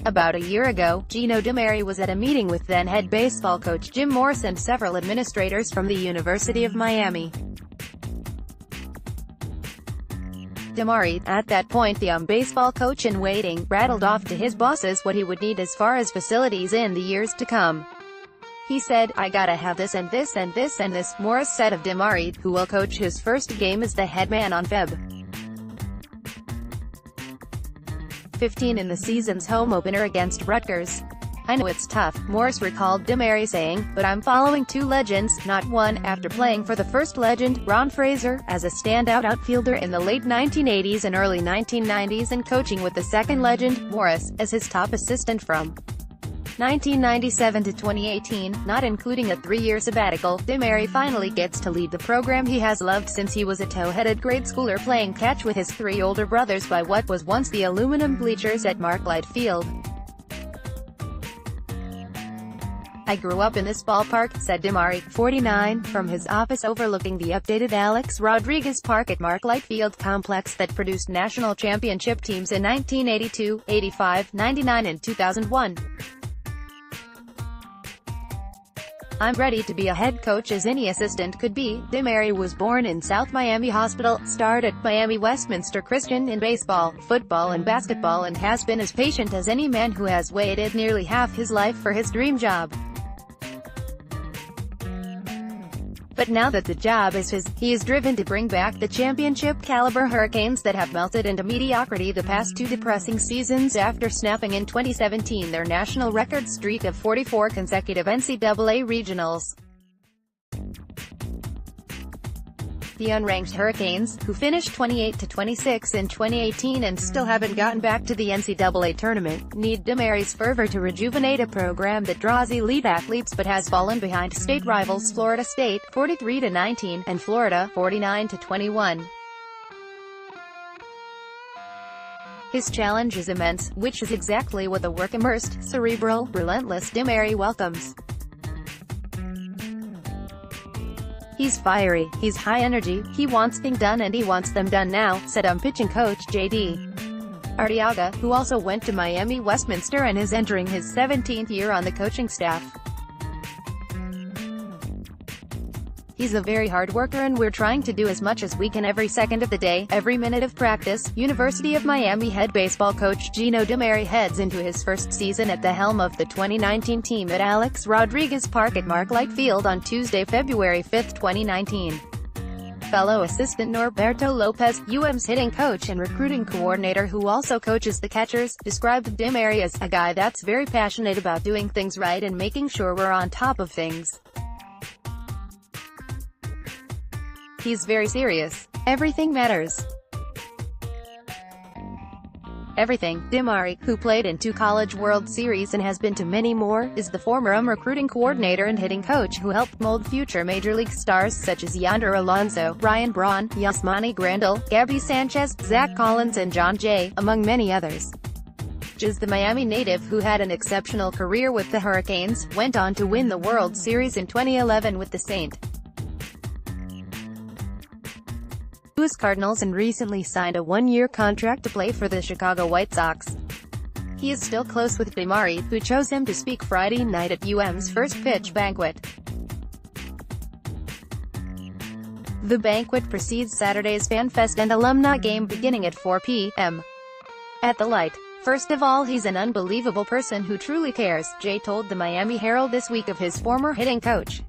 About a year ago, Gino DiMare was at a meeting with then-head baseball coach Jim Morr and several administrators from the University of Miami. DiMare, at that point the baseball coach in waiting, rattled off to his bosses what he would need as far as facilities in the years to come. He said, "I gotta have this and this and this and this," Morris said of DiMare, who will coach his first game as the head man on Feb. 15 in the season's home opener against Rutgers. "I know it's tough," Morris recalled DiMare saying, "but I'm following two legends, not one," after playing for the first legend, Ron Fraser, as a standout outfielder in the late 1980s and early 1990s and coaching with the second legend, Morris, as his top assistant from 1997 to 2018, not including a 3-year sabbatical. DiMare finally gets to lead the program he has loved since he was a tow-headed grade schooler playing catch with his 3 older brothers by what was once the aluminum bleachers at Light Field. "I grew up in this ballpark," said DiMare, 49, from his office overlooking the updated Alex Rodriguez Park at Light Field complex that produced national championship teams in 1982, 85, 99 and 2001. "I'm ready to be a head coach as any assistant could be." DiMare was born in South Miami Hospital, starred at Miami Westminster Christian in baseball, football and basketball, and has been as patient as any man who has waited nearly half his life for his dream job. But now that the job is his, he is driven to bring back the championship-caliber Hurricanes that have melted into mediocrity the past 2 depressing seasons after snapping in 2017 their national record streak of 44 consecutive NCAA regionals. The unranked Hurricanes, who finished 28-26 in 2018 and still haven't gotten back to the NCAA tournament, need DiMare's fervor to rejuvenate a program that draws elite athletes but has fallen behind state rivals Florida State, 43-19, and Florida, 49-21. His challenge is immense, which is exactly what the work-immersed, cerebral, relentless DiMare welcomes. "He's fiery, he's high energy, he wants things done and he wants them done now," said pitching coach J.D. Arteaga, who also went to Miami Westminster and is entering his 17th year on the coaching staff. "He's a very hard worker and we're trying to do as much as we can every second of the day, every minute of practice." University of Miami head baseball coach Gino DiMare heads into his first season at the helm of the 2019 team at Alex Rodriguez Park at Light Field on Tuesday, February 5, 2019. Fellow assistant Norberto Lopez, UM's hitting coach and recruiting coordinator who also coaches the catchers, described DiMare as a guy that's very passionate about doing things right and making sure we're on top of things. "He's very serious. Everything matters. Everything." DiMare, who played in 2 College World Series and has been to many more, is the former recruiting coordinator and hitting coach who helped mold future Major League stars such as Yonder Alonso, Ryan Braun, Yasmani Grandal, Gabby Sanchez, Zach Collins and John Jay, among many others. Is the Miami native, who had an exceptional career with the Hurricanes, went on to win the World Series in 2011 with the St. Louis Cardinals and recently signed a 1-year contract to play for the Chicago White Sox. He is still close with DiMare, who chose him to speak Friday night at UM's first pitch banquet. The banquet precedes Saturday's FanFest and alumni game beginning at 4 p.m. at the Light. "First of all, he's an unbelievable person who truly cares," Jay told the Miami Herald this week of his former hitting coach.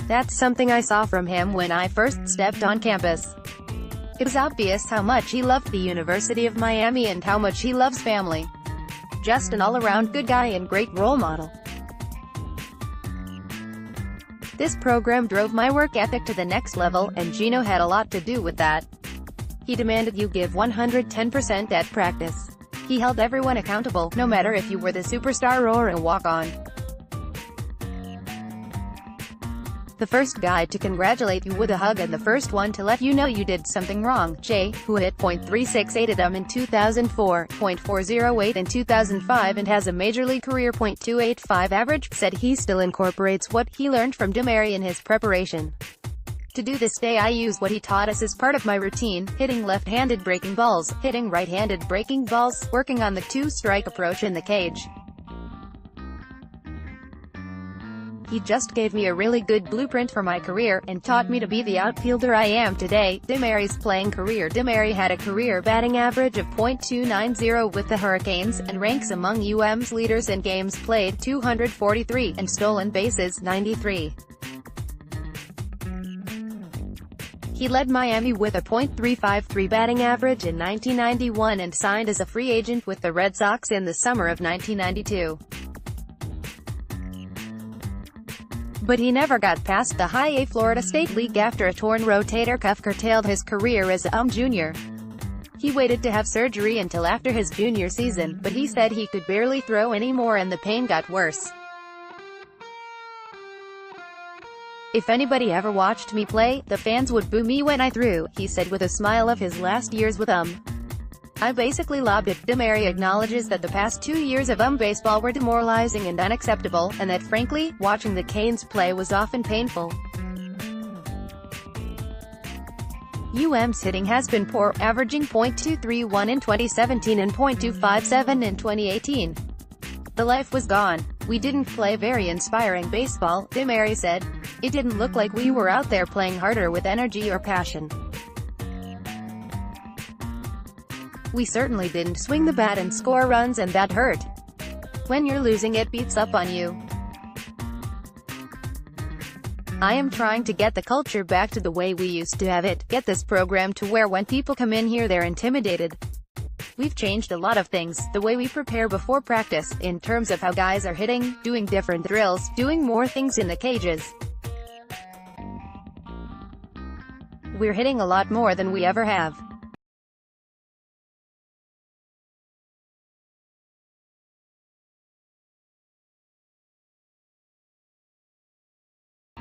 "That's something I saw from him when I first stepped on campus. It was obvious how much he loved the University of Miami and how much he loves family. Just an all-around good guy and great role model. This program drove my work ethic to the next level, and Gino had a lot to do with that. He demanded you give 110% at practice. He held everyone accountable, no matter if you were the superstar or a walk-on. The first guy to congratulate you with a hug and the first one to let you know you did something wrong." Jay, who hit .368 at in 2004, .408 in 2005 and has a major league career .285 average, said he still incorporates what he learned from DiMare in his preparation. To do this day I use what he taught us as part of my routine, hitting left-handed breaking balls, hitting right-handed breaking balls, working on the two-strike approach in the cage. He just gave me a really good blueprint for my career, and taught me to be the outfielder I am today. DiMare's playing career. DiMare had a career batting average of .290 with the Hurricanes, and ranks among UM's leaders in games played, 243, and stolen bases, 93. He led Miami with a .353 batting average in 1991 and signed as a free agent with the Red Sox in the summer of 1992. But he never got past the high A Florida State League after a torn rotator cuff curtailed his career as a junior. He waited to have surgery until after his junior season, but he said he could barely throw anymore and the pain got worse. "If anybody ever watched me play, the fans would boo me when I threw," he said with a smile of his last years with I basically lobbed it. DiMare acknowledges that the past 2 years of baseball were demoralizing and unacceptable, and that frankly, watching the Canes play was often painful. UM's hitting has been poor, averaging .231 in 2017 and .257 in 2018. "The life was gone. We didn't play very inspiring baseball," DiMare said. "It didn't look like we were out there playing harder with energy or passion. We certainly didn't swing the bat and score runs, and that hurt. When you're losing, it beats up on you. I am trying to get the culture back to the way we used to have it, get this program to where when people come in here they're intimidated. We've changed a lot of things, the way we prepare before practice, in terms of how guys are hitting, doing different drills, doing more things in the cages. We're hitting a lot more than we ever have.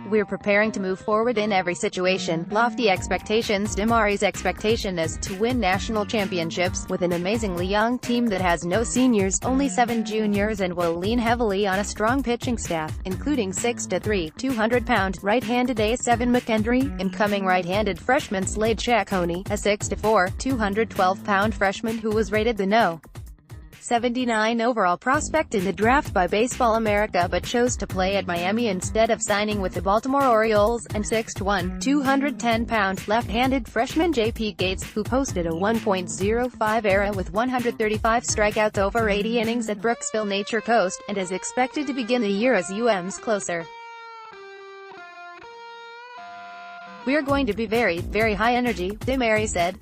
We're preparing to move forward in every situation. Lofty expectations." DiMare's expectation is to win national championships, with an amazingly young team that has no seniors, only 7 juniors, and will lean heavily on a strong pitching staff, including 6'3", 200-pound, right-handed A7 McKendry, incoming right-handed freshman Slade Chaconi, a 6'4", 212-pound freshman who was rated the No. 79 overall prospect in the draft by Baseball America but chose to play at Miami instead of signing with the Baltimore Orioles, and 6'1", 210-pound, left-handed freshman J.P. Gates, who posted a 1.05 ERA with 135 strikeouts over 80 innings at Brooksville Nature Coast, and is expected to begin the year as UM's closer. "We're going to be very, very high energy," DiMare said.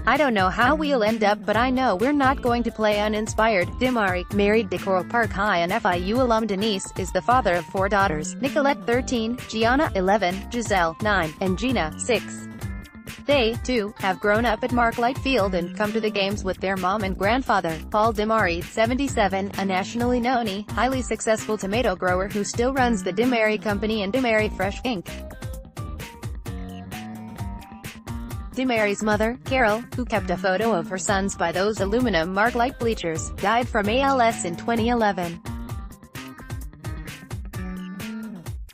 "I don't know how we'll end up, but I know we're not going to play uninspired." DiMare, married to Coral Park High and FIU alum Denise, is the father of 4 daughters: Nicolette 13, Gianna 11, Giselle 9, and Gina 6. They, too, have grown up at Marklight Field and come to the games with their mom and grandfather. Paul DiMare, 77, a nationally known, highly successful tomato grower who still runs the DiMare Company and DiMare Fresh, Inc. DiMare's mother, Carol, who kept a photo of her sons by those aluminum Marklight bleachers, died from ALS in 2011.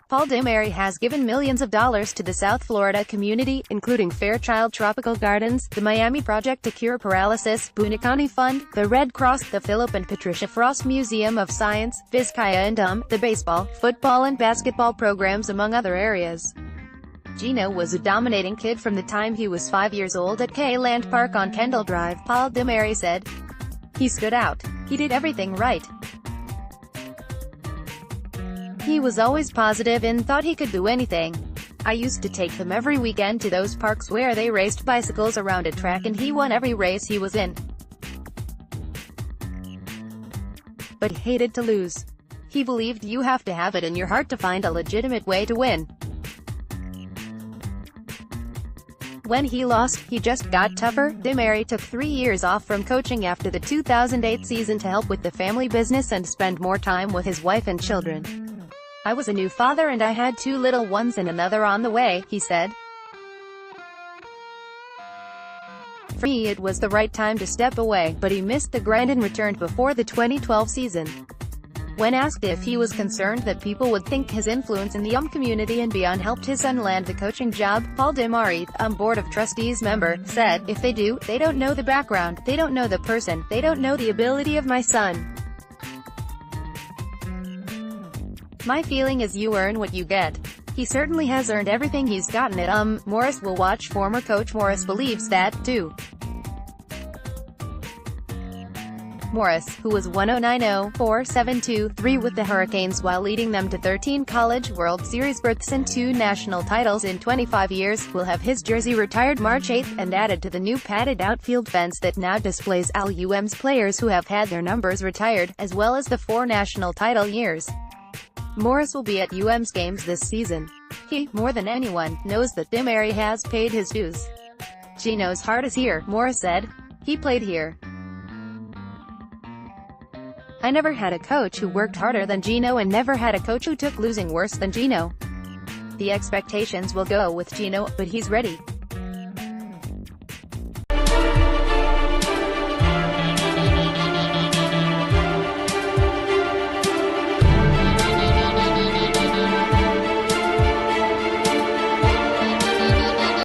Paul DiMare has given millions of dollars to the South Florida community, including Fairchild Tropical Gardens, the Miami Project to Cure Paralysis, Bunakani Fund, the Red Cross, the Philip and Patricia Frost Museum of Science, Vizcaya and the baseball, football and basketball programs, among other areas. Gino was a dominating kid from the time he was 5 years old at K-Land Park on Kendall Drive, Paul DiMare said. "He stood out. He did everything right. He was always positive and thought he could do anything. I used to take him every weekend to those parks where they raced bicycles around a track and he won every race he was in. But he hated to lose. He believed you have to have it in your heart to find a legitimate way to win. When he lost, he just got tougher." DiMare took 3 years off from coaching after the 2008 season to help with the family business and spend more time with his wife and children. "I was a new father and I had 2 little ones and another on the way," he said. "For me it was the right time to step away, but he missed the grind and returned before the 2012 season. When asked if he was concerned that people would think his influence in the community and beyond helped his son land the coaching job, Paul DiMare, a Board of Trustees member, said, "If they do, they don't know the background, they don't know the person, they don't know the ability of my son. My feeling is you earn what you get. He certainly has earned everything he's gotten at Morris will watch." Former coach Morris believes that, too. Morris, who was 109-0-4-7-2-3 with the Hurricanes while leading them to 13 College World Series berths and 2 national titles in 25 years, will have his jersey retired March 8 and added to the new padded outfield fence that now displays all UM's players who have had their numbers retired, as well as the 4 national title years. Morris will be at UM's games this season. He, more than anyone, knows that DiMare has paid his dues. "Gino's heart is here," Morris said. "He played here. I never had a coach who worked harder than Gino and never had a coach who took losing worse than Gino. The expectations will go with Gino, but he's ready.